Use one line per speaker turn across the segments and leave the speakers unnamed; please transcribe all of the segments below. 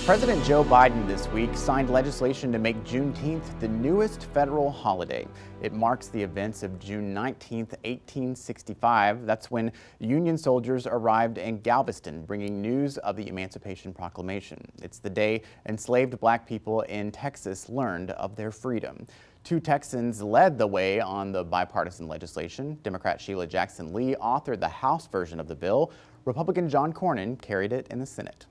President Joe Biden this week signed legislation to make Juneteenth the newest federal holiday. It marks the events of June 19th, 1865. That's when Union soldiers arrived in Galveston, bringing news of the Emancipation Proclamation. It's the day enslaved black people in Texas learned of their freedom. Two Texans led the way on the bipartisan legislation. Democrat Sheila Jackson Lee authored the House version of the bill. Republican John Cornyn carried it in the Senate.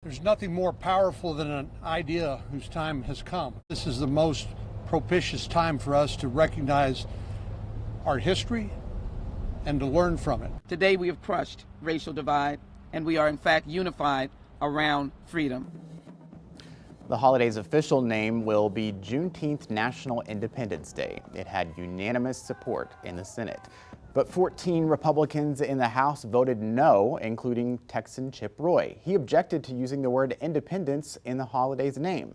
There's nothing more powerful than an idea whose time has come. This is the most propitious time for us to recognize our history and to learn from it.
Today we have crushed racial divide, and we are in fact unified around freedom.
The holiday's official name will be Juneteenth National Independence Day. It had unanimous support in the Senate. But 14 Republicans in the House voted no, including Texan Chip Roy. He objected to using the word independence in the holiday's name.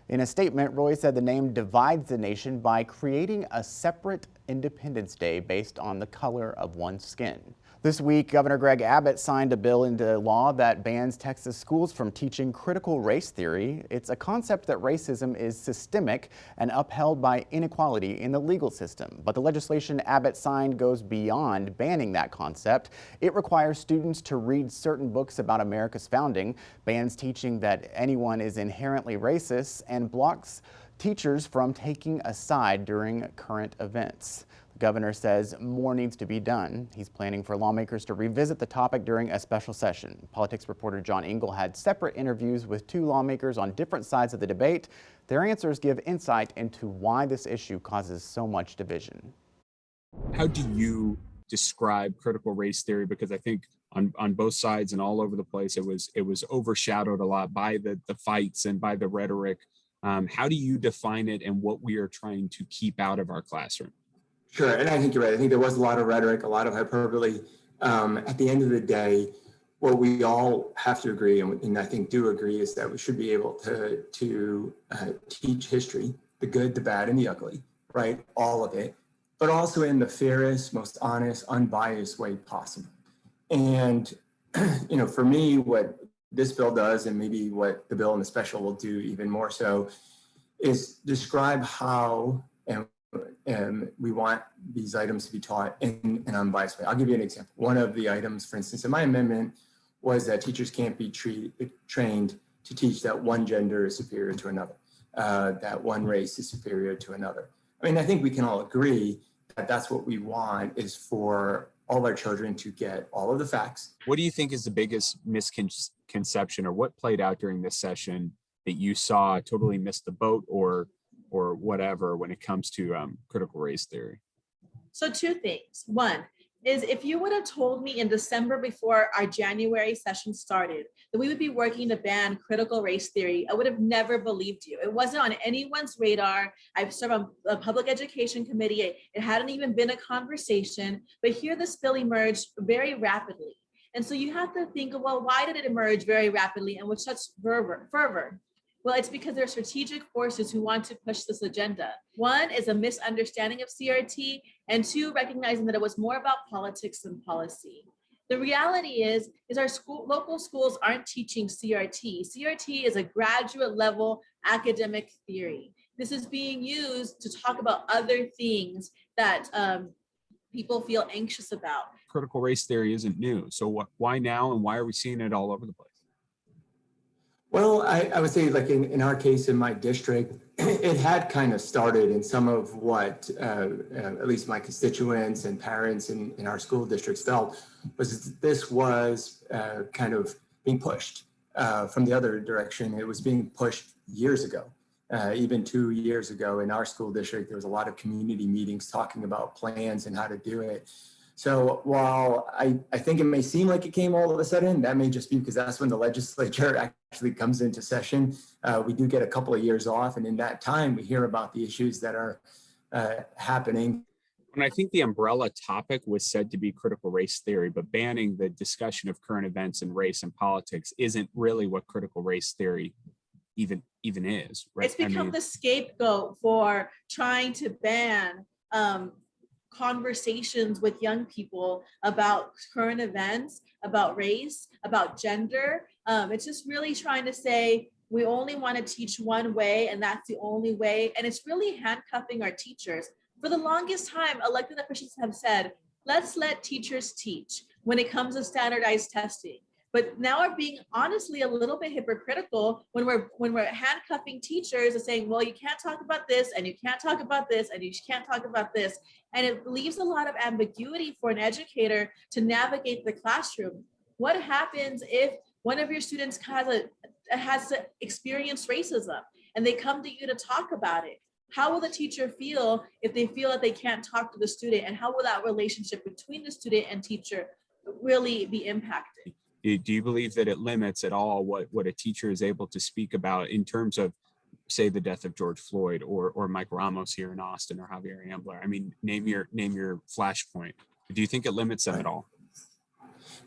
In a statement, Roy said the name divides the nation by creating a separate Independence Day based on the color of one's skin. This week, Governor Greg Abbott signed a bill into law that bans Texas schools from teaching critical race theory. It's a concept that racism is systemic and upheld by inequality in the legal system. But the legislation Abbott signed goes beyond banning that concept. It requires students to read certain books about America's founding, bans teaching that anyone is inherently racist, and blocks teachers from taking a side during current events. The governor says more needs to be done. He's planning for lawmakers to revisit the topic during a special session. Politics reporter John Engel had separate interviews with two lawmakers on different sides of the debate. Their answers give insight into why this issue causes so much division.
How do you describe critical race theory? Because I think on both sides and all over the place, it was overshadowed a lot by the fights and by the rhetoric. How do you define it and what we are trying to keep out of our classroom?
Sure, and I think you're right. I think there was a lot of rhetoric, a lot of hyperbole. At the end of the day, what we all have to agree, and I think do agree, is that we should be able to teach history, the good, the bad, and the ugly, right? All of it, but also in the fairest, most honest, unbiased way possible. And, for me, what this bill does, and maybe what the bill and the special will do even more so, is describe how and we want these items to be taught in an unbiased way. I'll give you an example. One of the items, for instance, in my amendment was that teachers can't be trained to teach that one gender is superior to another, that one race is superior to another. I mean, I think we can all agree that that's what we want, is for all of our children to get all of the facts.
What do you think is the biggest misconception, or what played out during this session that you saw totally missed the boat or whatever when it comes to critical race theory?
So two things. One is, if you would have told me in December before our January session started that we would be working to ban critical race theory, I would have never believed you. It wasn't on anyone's radar. I've served on a public education committee. It hadn't even been a conversation, but here this bill emerged very rapidly. And so you have to think, well, why did it emerge very rapidly and with such fervor? Well, it's because there are strategic forces who want to push this agenda. One is a misunderstanding of CRT, and two, recognizing that it was more about politics than policy. The reality is our local schools aren't teaching CRT. CRT is a graduate level academic theory. This is being used to talk about other things that people feel anxious about.
Critical race theory isn't new. So why now, and why are we seeing it all over the place?
Well, I would say, like in our case, in my district, it had kind of started in some of what at least my constituents and parents in our school districts felt was this was kind of being pushed from the other direction. It was being pushed years ago, even 2 years ago in our school district. There was a lot of community meetings talking about plans and how to do it. So while I think it may seem like it came all of a sudden, that may just be because that's when the legislature actually comes into session. We do get a couple of years off, and in that time, we hear about the issues that are happening.
And I think the umbrella topic was said to be critical race theory, but banning the discussion of current events in race and politics isn't really what critical race theory even is, right?
It's become the scapegoat for trying to ban conversations with young people about current events, about race, about gender. It's just really trying to say, we only want to teach one way and that's the only way. And it's really handcuffing our teachers. For the longest time, elected officials have said, let's let teachers teach when it comes to standardized testing. But now are being honestly a little bit hypocritical when we're handcuffing teachers and saying, well, you can't talk about this and you can't talk about this and you can't talk about this. And it leaves a lot of ambiguity for an educator to navigate the classroom. What happens if one of your students has to experience racism and they come to you to talk about it? How will the teacher feel if they feel that they can't talk to the student? And how will that relationship between the student and teacher really be impacted?
Do you believe that it limits at all what a teacher is able to speak about in terms of, say, the death of George Floyd or Mike Ramos here in Austin or Javier Ambler? I mean, name your flashpoint. Do you think it limits them at all?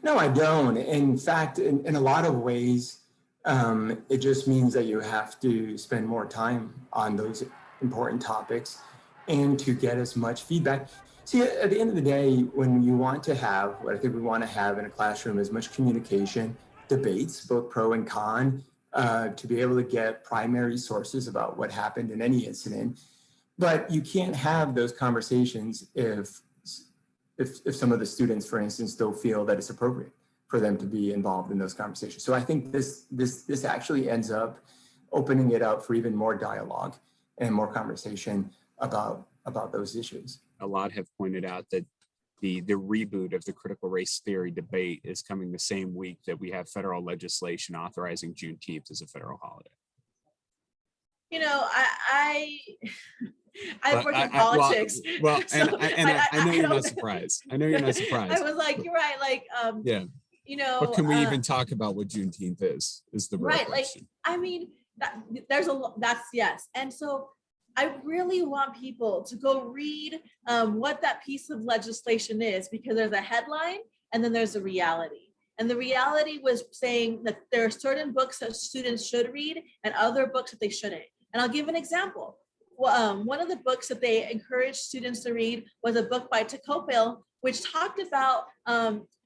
No, I don't. In fact, in a lot of ways, it just means that you have to spend more time on those important topics and to get as much feedback. See, at the end of the day, when you want to have, what I think we want to have in a classroom is much communication, debates, both pro and con, to be able to get primary sources about what happened in any incident. But you can't have those conversations if some of the students, for instance, don't feel that it's appropriate for them to be involved in those conversations. So I think this actually ends up opening it up for even more dialogue and more conversation about those issues.
A lot have pointed out that the reboot of the critical race theory debate is coming the same week that we have federal legislation authorizing Juneteenth as a federal holiday.
You know, I've worked in politics.
Well,
so
I know you're not surprised. I know you're not surprised.
I was like, you're right. Like,
yeah.
You know,
but can we even talk about what Juneteenth is the real
right?
question.
Like, I mean, that's yes. And so I really want people to go read what that piece of legislation is, because there's a headline and then there's a reality. And the reality was saying that there are certain books that students should read and other books that they shouldn't. And I'll give an example. One of the books that they encouraged students to read was a book by Tocqueville, which talked about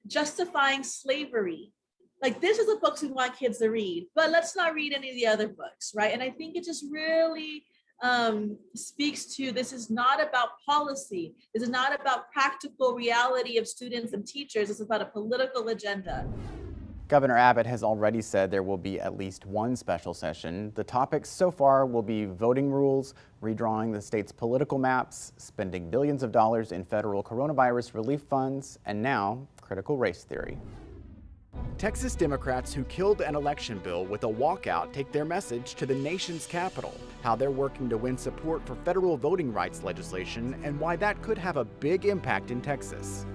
justifying slavery. Like, this is the books we want kids to read, but let's not read any of the other books, right? And I think it just really speaks to, this is not about policy. This is not about practical reality of students and teachers. It's about a political agenda.
Governor Abbott has already said there will be at least one special session. The topics so far will be voting rules, redrawing the state's political maps, spending billions of dollars in federal coronavirus relief funds, and now critical race theory. Texas Democrats who killed an election bill with a walkout take their message to the nation's capital, how they're working to win support for federal voting rights legislation and why that could have a big impact in Texas.